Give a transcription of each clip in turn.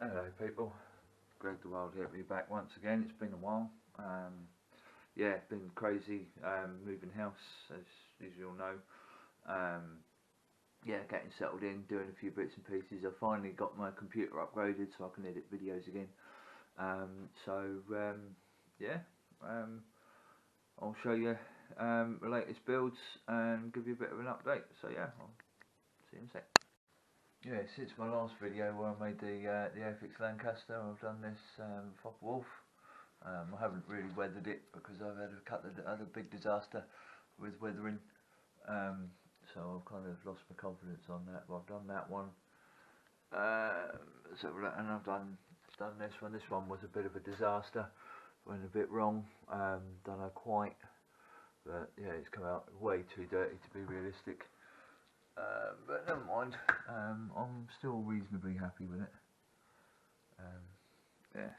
Hello people, Greg the Wild here, be back once again. It's been a while. Yeah, been crazy moving house, as you all know. Yeah, getting settled in, doing a few bits and pieces. I finally got my computer upgraded so I can edit videos again. Yeah, I'll show you the latest builds and give you a bit of an update. So yeah, I'll see you in a sec. Yeah, since my last video where I made the Airfix Lancaster, I've done this Focke-Wulf. I haven't really weathered it because I've had a big disaster with weathering, so I've kind of lost my confidence on that. But I've done that one, and I've done this one. This one was a bit of a disaster, went a bit wrong. Don't know quite, but yeah, it's come out way too dirty to be realistic. But never mind, I'm still reasonably happy with it. Yeah.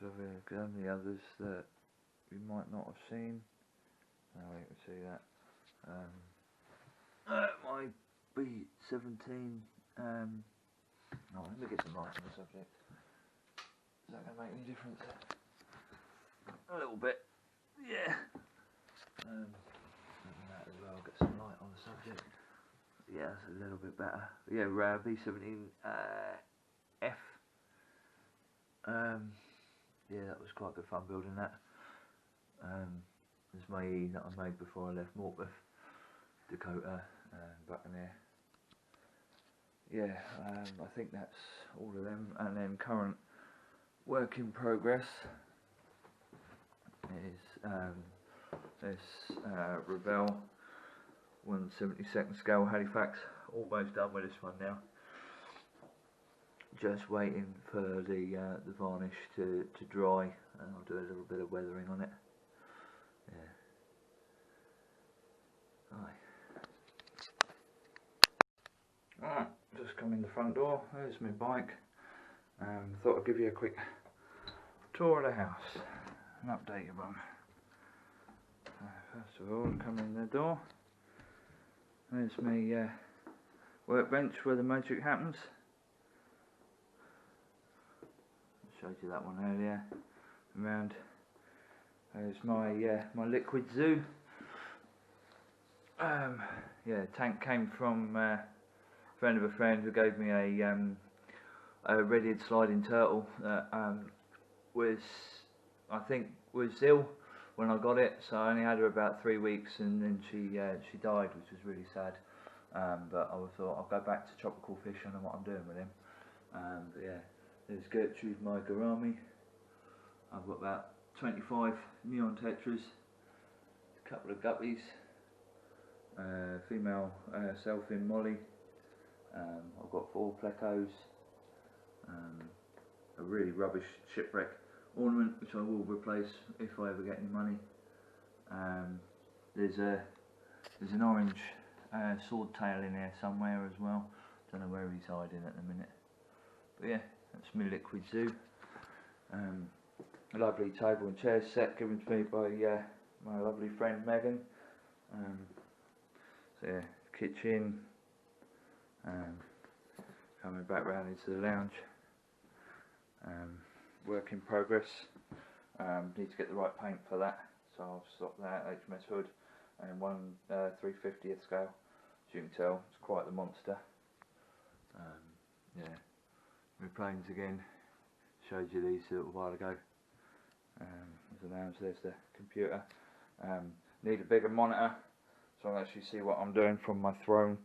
Do we have any others that we might not have seen? No, we can see that. My B17. Oh, let me get some light on the subject. Is that going to make any difference? A little bit. Yeah. That as well, get some light on the subject. Yeah, that's a little bit better. Yeah, B17 F. Yeah, that was quite good fun building that. There's my E that I made before I left Morpeth, Dakota, back in there. Yeah, I think that's all of them. And then current work in progress is this Revell 1/72 scale Halifax. Almost done with this one now. Just waiting for the varnish to dry, and I'll do a little bit of weathering on it. Yeah. Alright, just come in the front door. There's my bike. Thought I'd give you a quick tour of the house and update you on. First of all, come in the door. There's my workbench where the magic happens. Showed you that one earlier. Around there's my my liquid zoo. Yeah, tank came from a friend of a friend who gave me a red-eared sliding turtle that I think was ill when I got it, so I only had her about 3 weeks, and then she died, which was really sad. But I thought I'll go back to tropical fish and what I'm doing with him. But yeah. There's Gertrude, my gourami. I've got about 25 neon tetras, a couple of guppies, female selfin Molly. I've got 4 plecos, a really rubbish shipwreck ornament which I will replace if I ever get any money. There's an orange swordtail in there somewhere as well. Don't know where he's hiding at the minute, but yeah. That's my liquid zoo. A lovely table and chair set given to me by my lovely friend Megan. So yeah, kitchen. Coming back round into the lounge. Work in progress. Need to get the right paint for that, so I'll stop that. HMS hood and one 3/50th scale. As you can tell, it's quite the monster. Yeah. My planes again, showed you these a little while ago. There's the lounge, there's the computer. Need a bigger monitor so I can actually see what I'm doing from my throne.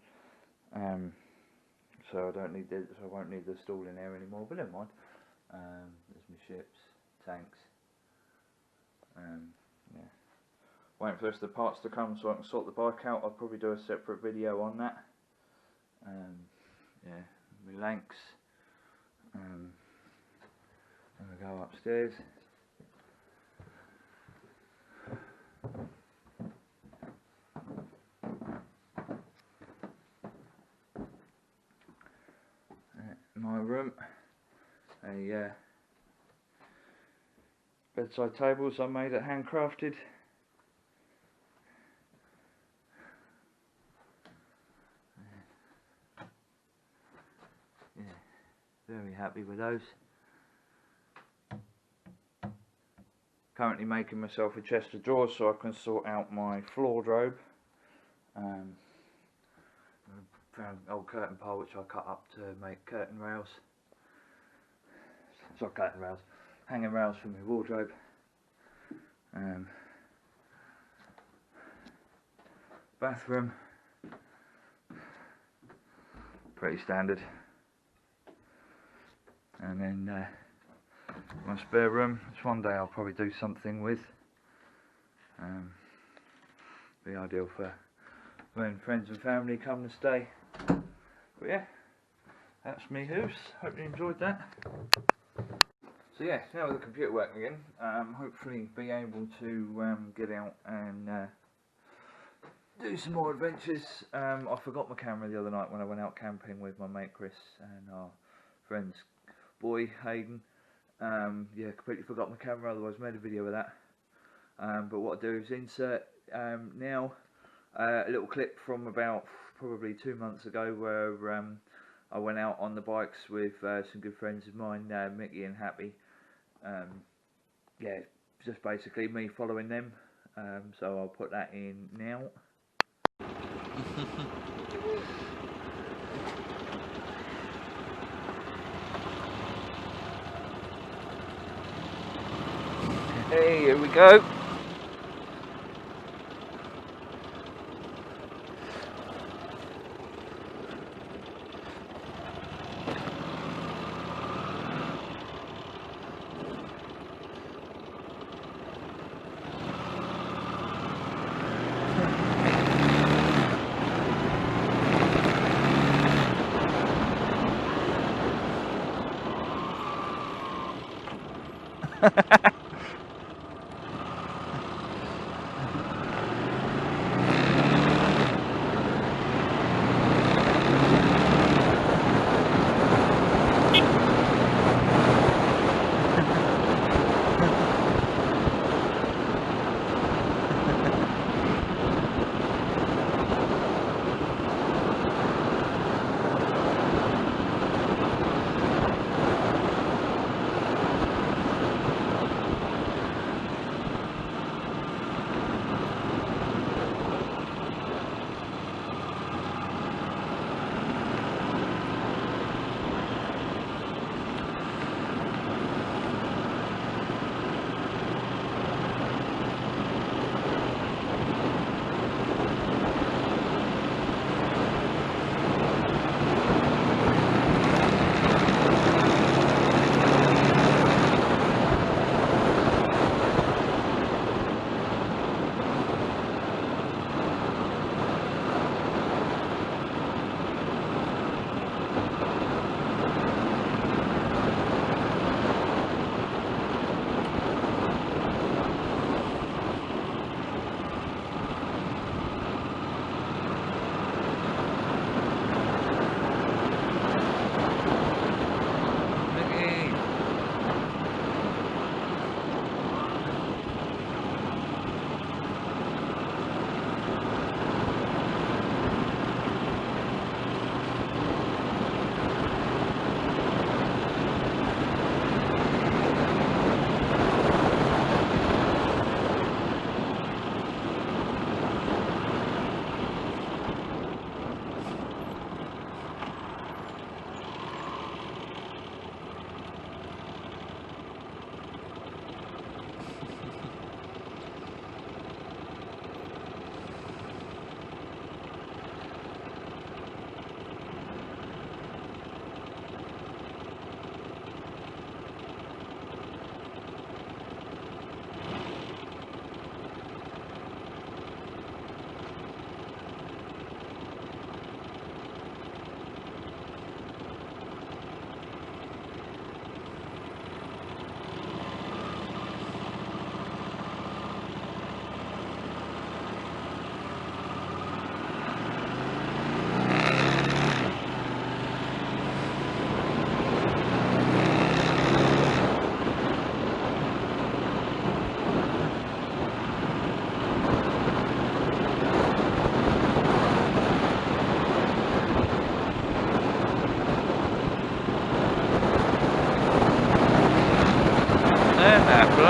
So I don't need this, so I won't need the stool in there anymore, but never mind. There's my ships, tanks. Yeah. Waiting for the rest of the parts to come so I can sort the bike out. I'll probably do a separate video on that. Yeah, my Lancs. I'm going to go upstairs. My room. A bedside tables I made at handcrafted. Yeah. very happy with those. Currently making myself a chest of drawers so I can sort out my floor drobe. Found an old curtain pole which I cut up to make curtain rails. Sorry, curtain rails. Hanging rails for my wardrobe. Bathroom. Pretty standard. And then my spare room, which one day I'll probably do something with. Be ideal for when friends and family come to stay. But yeah, that's me house. Hope you enjoyed that. So yeah, now with the computer working again, hopefully be able to get out and do some more adventures. I forgot my camera the other night when I went out camping with my mate Chris and our friend's boy Hayden. Yeah, completely forgot my camera, otherwise made a video of that. But what I do is insert now a little clip from about probably 2 months ago where I went out on the bikes with some good friends of mine, Mickey and Happy. Yeah, just basically me following them. So I'll put that in now. Hey, here we go.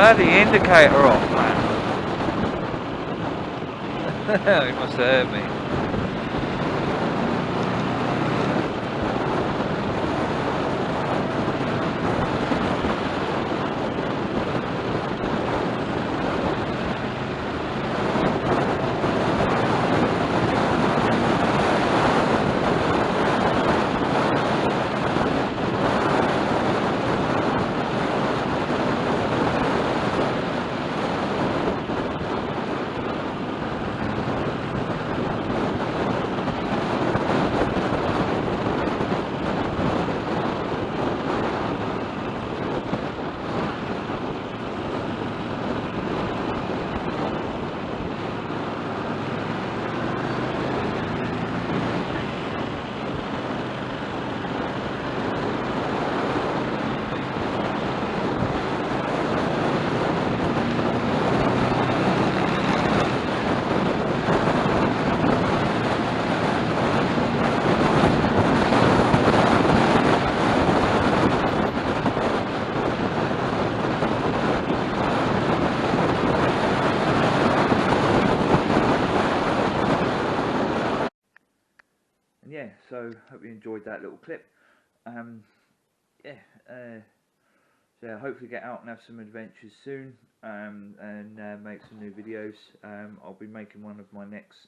had the indicator off, man. He must have heard me. Yeah, so hope you enjoyed that little clip. Yeah, so yeah, hopefully get out and have some adventures soon, and make some new videos. I'll be making one of my next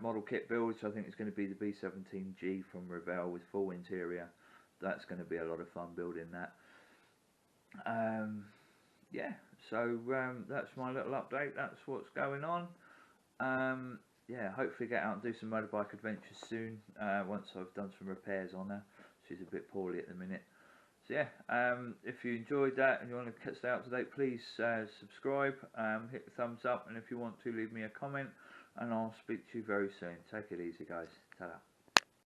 model kit builds. I think it's going to be the B17G from Revell with full interior. That's going to be a lot of fun building that. Yeah, so that's my little update. That's what's going on. Yeah, hopefully get out and do some motorbike adventures soon, once I've done some repairs on her. She's a bit poorly at the minute. So yeah, if you enjoyed that and you want to stay up to date, please subscribe, hit the thumbs up, and if you want to, leave me a comment, and I'll speak to you very soon. Take it easy, guys. Ta-da.